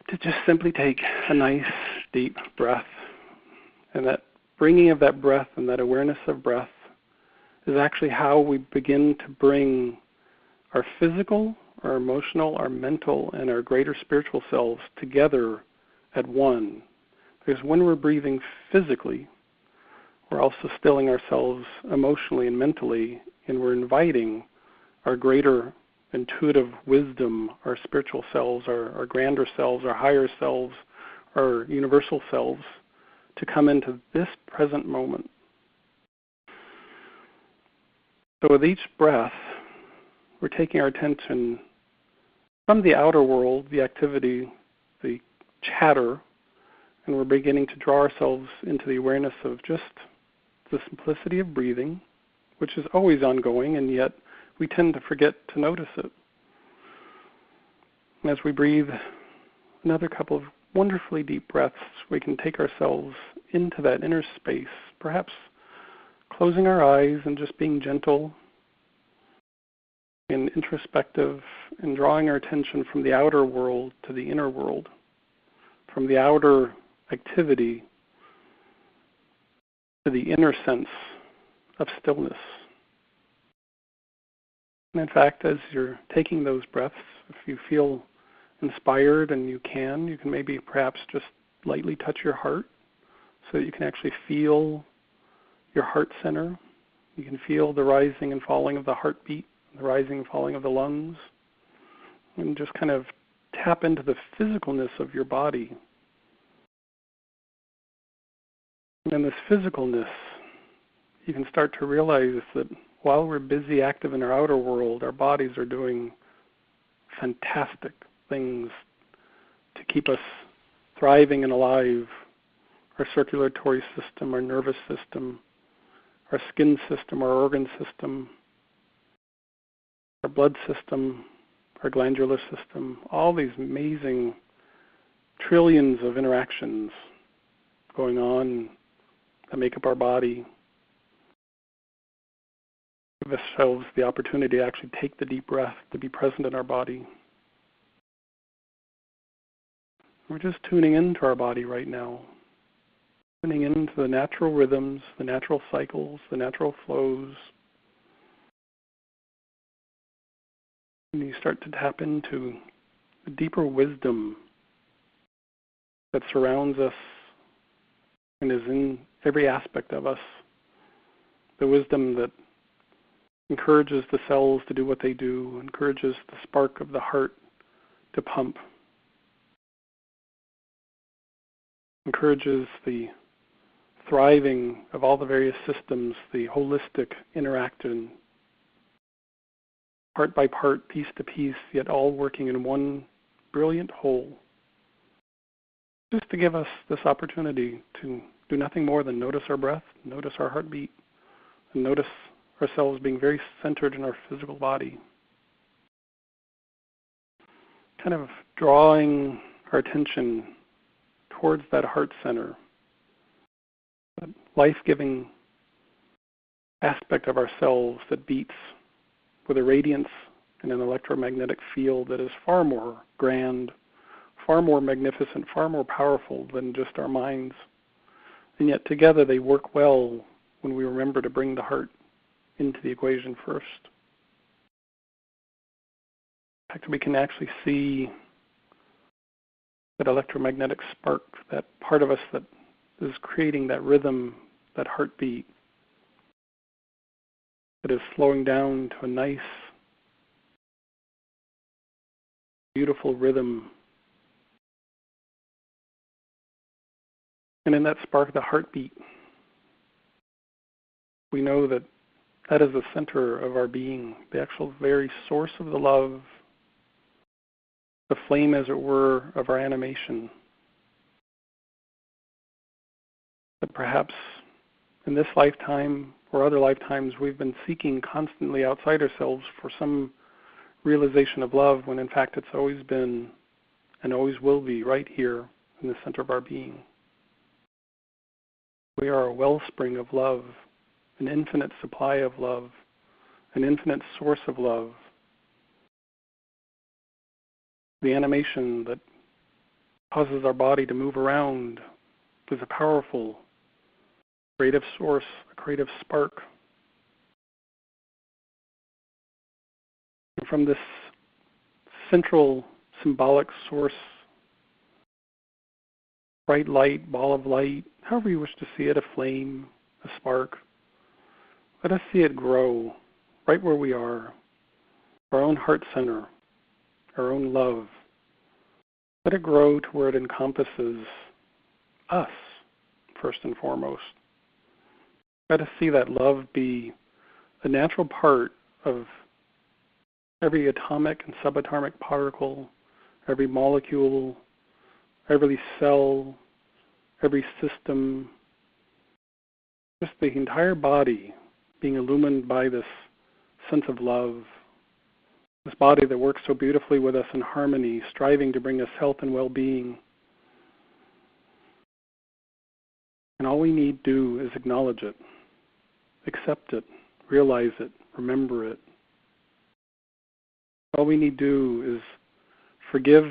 to just simply take a nice deep breath. And that bringing of that breath and that awareness of breath is actually how we begin to bring our physical, our emotional, our mental, and our greater spiritual selves together at one. Because when we're breathing physically, we're also stilling ourselves emotionally and mentally, and we're inviting our greater intuitive wisdom, our spiritual selves, our grander selves, our higher selves, our universal selves to come into this present moment. So with each breath, we're taking our attention from the outer world, the activity, the chatter, and we're beginning to draw ourselves into the awareness of just the simplicity of breathing, which is always ongoing, and yet we tend to forget to notice it. And as we breathe another couple of wonderfully deep breaths, we can take ourselves into that inner space, perhaps closing our eyes and just being gentle and introspective and drawing our attention from the outer world to the inner world, from the outer activity to the inner sense of stillness. And in fact, as you're taking those breaths, if you feel inspired and you can maybe perhaps just lightly touch your heart so that you can actually feel your heart center. You can feel the rising and falling of the heartbeat, the rising and falling of the lungs, and just kind of tap into the physicalness of your body. And this physicalness, you can start to realize that while we're busy, active in our outer world, our bodies are doing fantastic things to keep us thriving and alive. Our circulatory system, our nervous system, our skin system, our organ system, our blood system, our glandular system, all these amazing trillions of interactions going on that make up our body. Give ourselves the opportunity to actually take the deep breath, to be present in our body. We're just tuning into our body right now, tuning into the natural rhythms, the natural cycles, the natural flows. And you start to tap into the deeper wisdom that surrounds us and is in every aspect of us. The wisdom that encourages the cells to do what they do, encourages the spark of the heart to pump, encourages the thriving of all the various systems, the holistic interaction, part by part, piece to piece, yet all working in one brilliant whole. Just to give us this opportunity to do nothing more than notice our breath, notice our heartbeat, and notice ourselves being very centered in our physical body. Kind of drawing our attention towards that heart center, that life-giving aspect of ourselves that beats with a radiance and an electromagnetic field that is far more grand, far more magnificent, far more powerful than just our minds. And yet together they work well when we remember to bring the heart into the equation first. In fact, we can actually see that electromagnetic spark, that part of us that is creating that rhythm, that heartbeat, that is slowing down to a nice, beautiful rhythm. And in that spark, the heartbeat, we know that that is the center of our being, the actual very source of the love, the flame, as it were, of our animation. That perhaps in this lifetime or other lifetimes we've been seeking constantly outside ourselves for some realization of love, when in fact it's always been and always will be right here in the center of our being. We are a wellspring of love, an infinite supply of love, an infinite source of love. The animation that causes our body to move around, is a powerful creative source, a creative spark. And from this central symbolic source, bright light, ball of light, however you wish to see it, a flame, a spark, let us see it grow right where we are, our own heart center, our own love. Let it grow to where it encompasses us, first and foremost. Let us see that love be a natural part of every atomic and subatomic particle, every molecule, every cell, every system, just the entire body being illumined by this sense of love, this body that works so beautifully with us in harmony, striving to bring us health and well-being. And all we need to do is acknowledge it, accept it, realize it, remember it. All we need to do is forgive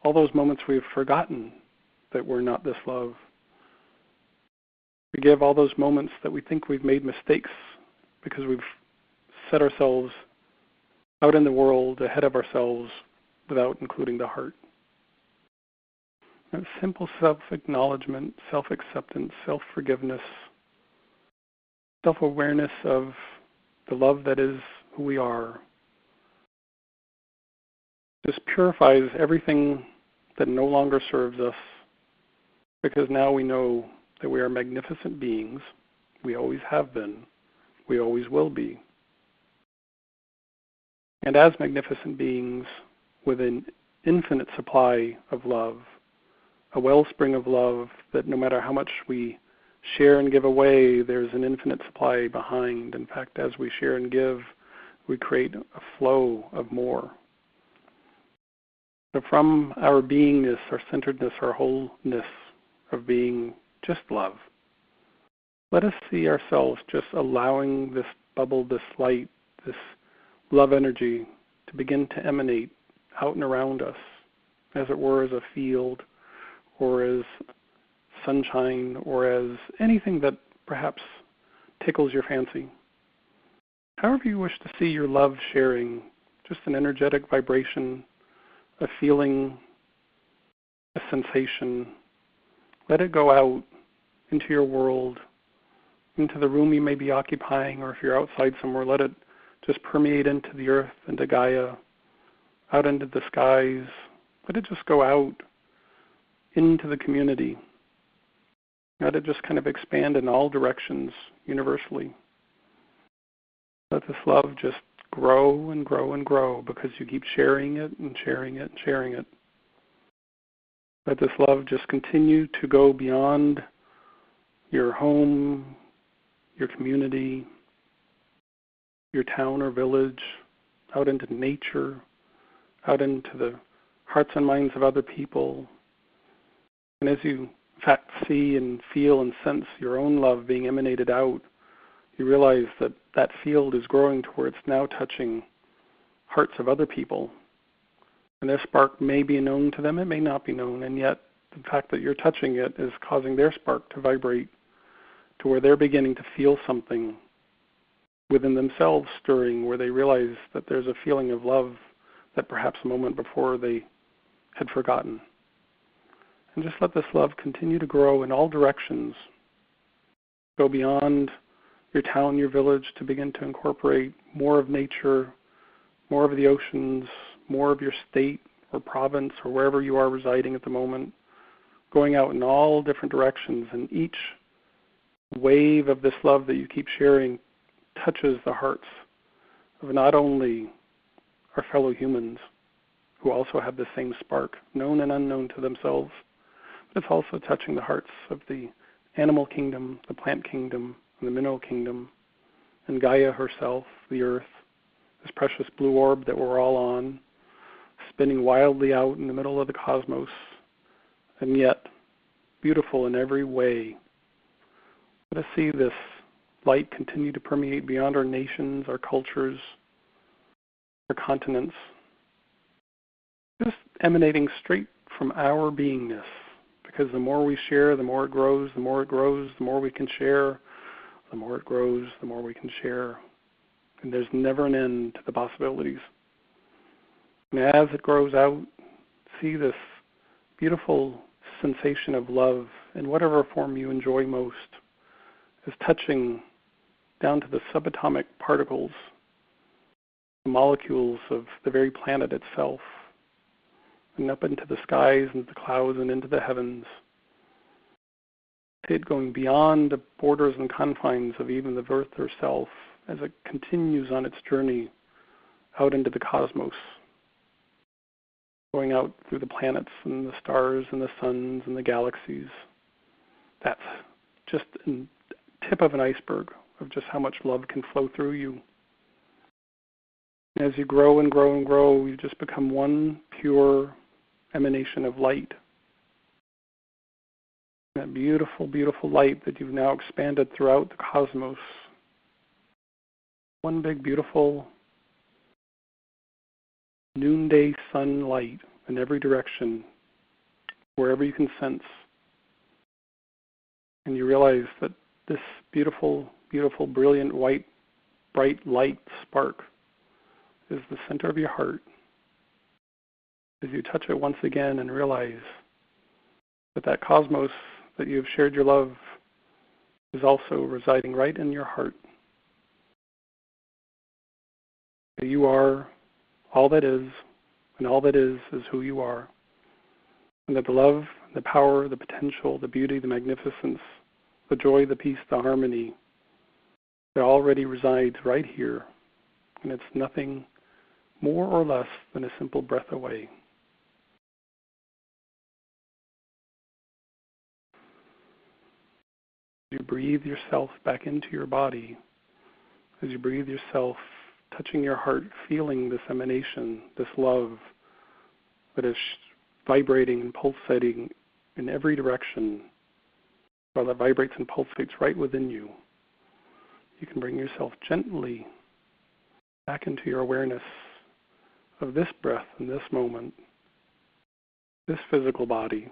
all those moments we've forgotten that we're not this love. Forgive all those moments that we think we've made mistakes because we've set ourselves out in the world ahead of ourselves without including the heart. That simple self-acknowledgement, self-acceptance, self-forgiveness, self-awareness of the love that is who we are, just purifies everything that no longer serves us, because now we know that we are magnificent beings. We always have been. We always will be. And as magnificent beings with an infinite supply of love, a wellspring of love that no matter how much we share and give away, there's an infinite supply behind. In fact, as we share and give, we create a flow of more. So from our beingness, our centeredness, our wholeness of being just love, let us see ourselves just allowing this bubble, this light, this love energy to begin to emanate out and around us, as it were as a field, or as sunshine, or as anything that perhaps tickles your fancy. However you wish to see your love sharing, just an energetic vibration, a feeling, a sensation, let it go out into your world, into the room you may be occupying, or if you're outside somewhere, let it just permeate into the earth, into Gaia, out into the skies. Let it just go out into the community. Let it just kind of expand in all directions universally. Let this love just grow and grow and grow because you keep sharing it and sharing it and sharing it. Let this love just continue to go beyond your home, your community, your town or village, out into nature, out into the hearts and minds of other people. And as you, in fact, see and feel and sense your own love being emanated out, you realize that that field is growing to where it's now touching hearts of other people. And their spark may be known to them, it may not be known, and yet the fact that you're touching it is causing their spark to vibrate to where they're beginning to feel something within themselves stirring, where they realize that there's a feeling of love that perhaps a moment before they had forgotten. And just let this love continue to grow in all directions. Go beyond your town, your village, to begin to incorporate more of nature, more of the oceans, more of your state or province or wherever you are residing at the moment, going out in all different directions. And each wave of this love that you keep sharing touches the hearts of not only our fellow humans, who also have the same spark, known and unknown to themselves, but it's also touching the hearts of the animal kingdom, the plant kingdom, and the mineral kingdom, and Gaia herself, the earth, this precious blue orb that we're all on, spinning wildly out in the middle of the cosmos, and yet beautiful in every way. Let us see this light continue to permeate beyond our nations, our cultures, our continents, just emanating straight from our beingness. Because the more we share, the more it grows, the more it grows, the more we can share, the more it grows, the more we can share. And there's never an end to the possibilities. And as it grows out, see this beautiful sensation of love in whatever form you enjoy most is touching down to the subatomic particles, the molecules of the very planet itself, and up into the skies and the clouds and into the heavens. It going beyond the borders and confines of even the earth herself as it continues on its journey out into the cosmos, going out through the planets and the stars and the suns and the galaxies. That's just a tip of an iceberg of just how much love can flow through you. As you grow and grow and grow, you just become one pure emanation of light. That beautiful, beautiful light that you've now expanded throughout the cosmos. One big, beautiful noonday sunlight in every direction, wherever you can sense. And you realize that this beautiful, beautiful, brilliant, white, bright light spark is the center of your heart. As you touch it once again and realize that that cosmos that you have shared your love is also residing right in your heart. That you are all that is, and all that is who you are. And that the love, the power, the potential, the beauty, the magnificence, the joy, the peace, the harmony, that already resides right here. And it's nothing more or less than a simple breath away. As you breathe yourself back into your body, as you breathe yourself, touching your heart, feeling this emanation, this love that is vibrating and pulsating in every direction, while it vibrates and pulsates right within you, you can bring yourself gently back into your awareness of this breath and this moment, this physical body,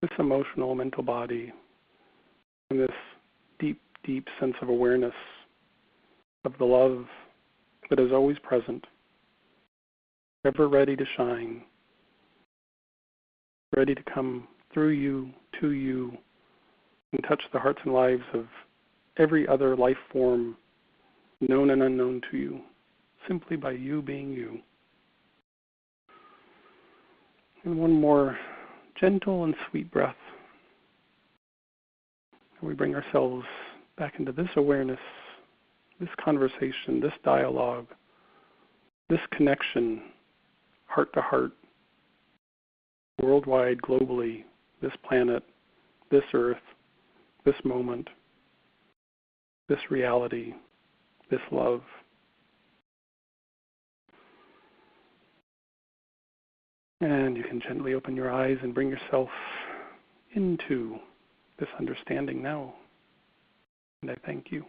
this emotional, mental body, and this deep, deep sense of awareness of the love that is always present, ever ready to shine, ready to come through you, to you, and touch the hearts and lives of every other life form, known and unknown to you, simply by you being you. And one more gentle and sweet breath. And we bring ourselves back into this awareness, this conversation, this dialogue, this connection, heart to heart, worldwide, globally, this planet, this earth, this moment, this reality, this love. And you can gently open your eyes and bring yourself into this understanding now. And I thank you.